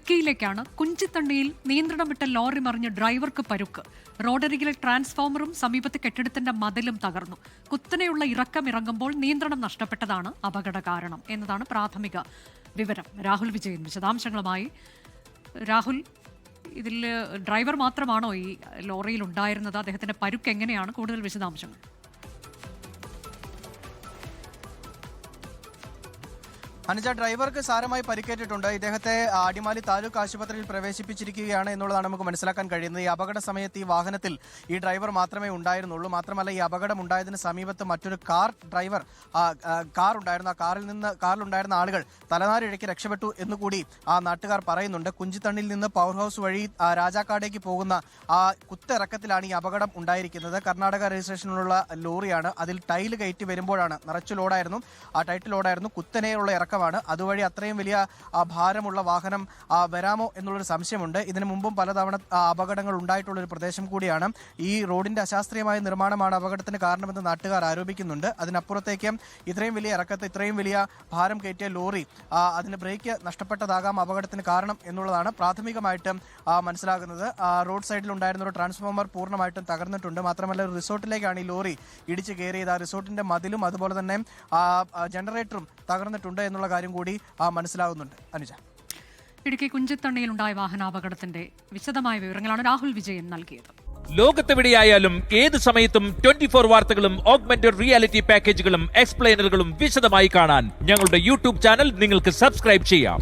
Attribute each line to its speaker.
Speaker 1: ഇടുക്കിയിലേക്കാണ്. കുഞ്ചിത്തണ്ണിയിൽ നിയന്ത്രണം വിട്ട ലോറി മറിഞ്ഞ് ഡ്രൈവർക്ക് പരുക്ക്. റോഡരികിലെ ട്രാൻസ്ഫോമറും സമീപത്തെ കെട്ടിടത്തിന്റെ മതിലും തകർന്നു. കുത്തനെയുള്ള ഇറങ്ങുമ്പോൾ നിയന്ത്രണം നഷ്ടപ്പെട്ടതാണ് അപകട കാരണം എന്നതാണ് പ്രാഥമിക വിവരം. രാഹുൽ വിജയൻ വിശദാംശങ്ങളുമായി. രാഹുൽ, ഇതിൽ ഡ്രൈവർ മാത്രമാണോ ഈ ലോറിയിൽ ഉണ്ടായിരുന്നത്? അദ്ദേഹത്തിന്റെ പരുക്ക് എങ്ങനെയാണ്? കൂടുതൽ വിശദാംശങ്ങൾ.
Speaker 2: അനുജ, ഡ്രൈവർക്ക് സാരമായി പരിക്കേറ്റിട്ടുണ്ട്. ഇദ്ദേഹത്തെ അടിമാലി താലൂക്ക് ആശുപത്രിയിൽ പ്രവേശിപ്പിച്ചിരിക്കുകയാണ് എന്നുള്ളതാണ് നമുക്ക് മനസ്സിലാക്കാൻ കഴിയുന്നത്. ഈ അപകട സമയത്ത് ഈ വാഹനത്തിൽ ഈ ഡ്രൈവർ മാത്രമേ ഉണ്ടായിരുന്നുള്ളൂ. മാത്രമല്ല, ഈ അപകടം ഉണ്ടായതിന് സമീപത്ത് മറ്റൊരു കാർ ഉണ്ടായിരുന്നു. ആ കാറിലുണ്ടായിരുന്ന ആളുകൾ തലനാരിഴയ്ക്ക് രക്ഷപ്പെട്ടു എന്നുകൂടി ആ നാട്ടുകാർ പറയുന്നുണ്ട്. കുഞ്ചിത്തണ്ണിൽ നിന്ന് പവർ ഹൗസ് വഴി രാജാക്കാടേക്ക് പോകുന്ന ആ കുത്തിറക്കത്തിലാണ് ഈ അപകടം ഉണ്ടായിരിക്കുന്നത്. കർണാടക രജിസ്ട്രേഷനിലുള്ള ലോറിയാണ്. അതിൽ ടൈല് കയറ്റി വരുമ്പോഴാണ്, നിറച്ചു ലോഡായിരുന്നു, ആ ടൈറ്റ് ലോഡായിരുന്നു, കുത്തനെയുള്ള ഇറക്കമാണ്. അതുവഴി അത്രയും വലിയ ഭാരമുള്ള വാഹനം വരാമോ എന്നുള്ളൊരു സംശയമുണ്ട്. ഇതിനു മുമ്പും പലതവണ അപകടങ്ങൾ ഉണ്ടായിട്ടുള്ളൊരു പ്രദേശം കൂടിയാണ്. ഈ റോഡിന്റെ അശാസ്ത്രീയമായ നിർമ്മാണമാണ് അപകടത്തിന് കാരണമെന്ന് നാട്ടുകാർ ആരോപിക്കുന്നുണ്ട്. അതിനപ്പുറത്തേക്ക് ഇത്രയും വലിയ ഇറക്കത്ത് ഇത്രയും വലിയ ഭാരം കയറ്റിയ ലോറി അതിന് ബ്രേക്ക് നഷ്ടപ്പെട്ടതാകാം അപകടത്തിന് കാരണം എന്നുള്ളതാണ് പ്രാഥമികമായിട്ട് മനസ്സിലാകുന്നത്. റോഡ് സൈഡിൽ ഉണ്ടായിരുന്ന ഒരു ട്രാൻസ്ഫോമർ പൂർണ്ണമായിട്ടും തകർന്നിട്ടുണ്ട്. മാത്രമല്ല, ഒരു റിസോർട്ടിലേക്കാണ് ഈ ലോറി ഇടിച്ച് കയറിയത്. ആ റിസോർട്ടിന്റെ മതിലും അതുപോലെ തന്നെ ജനറേറ്ററും തകർന്നിട്ടുണ്ട് എന്നുള്ള കാര്യം കൂടി മനസ്സിലാകുന്നുണ്ട്. അനുജ,
Speaker 1: ഇടുക്കി കുഞ്ചിത്തണ്ണിയിലുണ്ടായ വാഹനാപകടത്തിന്റെ വിശദമായ വിവരങ്ങളാണ് രാഹുൽ വിജയൻ നൽകിയത്.
Speaker 3: ലോകത്തെവിടെയായാലും ഏത് സമയത്തും 24 വാർത്തകളും ഓഗ്മെന്റഡ് റിയാലിറ്റി പാക്കേജുകളും എക്സ്പ്ലെയിനറുകളും വിശദമായി കാണാൻ ഞങ്ങളുടെ യൂട്യൂബ് ചാനൽ നിങ്ങൾക്ക് സബ്സ്ക്രൈബ് ചെയ്യാം.